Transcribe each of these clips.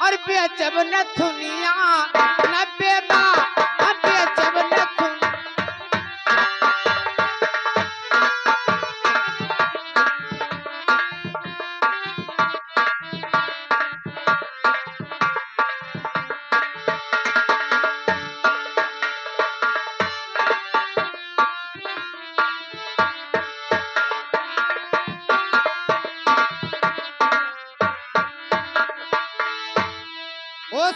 और बेचब नथुनिया नब्बे बा और बेचब नथुन ओ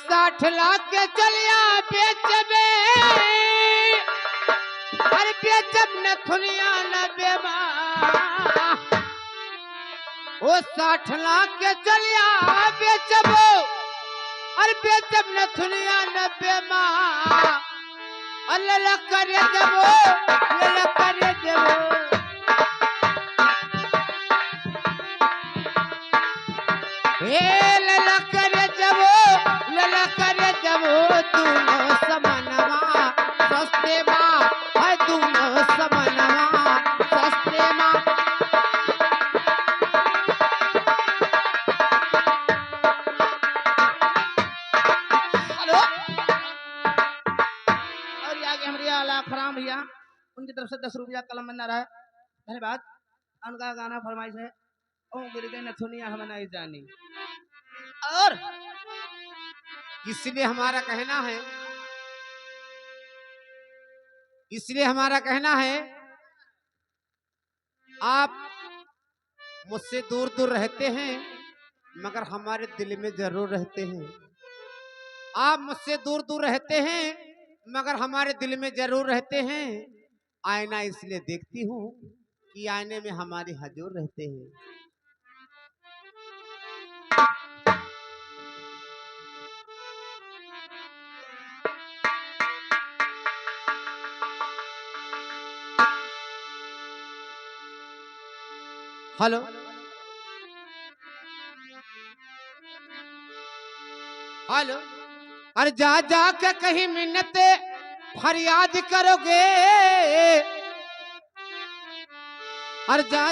60 लाख के चलिया बेचबे अरे बेचब नथुनिया नब्बे बा ओ 60 लाख के चलिया बेचबो अरे बेचब नथुनिया नब्बे बा अल्लाह करे देबो अल्लाह करे देबो हे लला करे जबो दोनों समानवा सस्ते बा है दोनों समानवा सस्ते बा हेलो और ये आगे हमारे लाखराम भैया उनकी तरफ से 10 रुपया कलम बना रहा है धन्यवाद उनका गाना फरमाइश है ओ गिर गई नथुनिया हम नहीं जानी और इसलिए हमारा कहना है आप मुझसे दूर दूर रहते हैं मगर हमारे दिल में जरूर रहते हैं आप मुझसे दूर दूर रहते हैं मगर हमारे दिल में जरूर रहते हैं आईना इसलिए देखती हूँ कि आईने में हमारे हजूर रहते हैं हेलो हेलो अरे जा जा के कहीं मिन्नते फरियाद करोगे अरे जा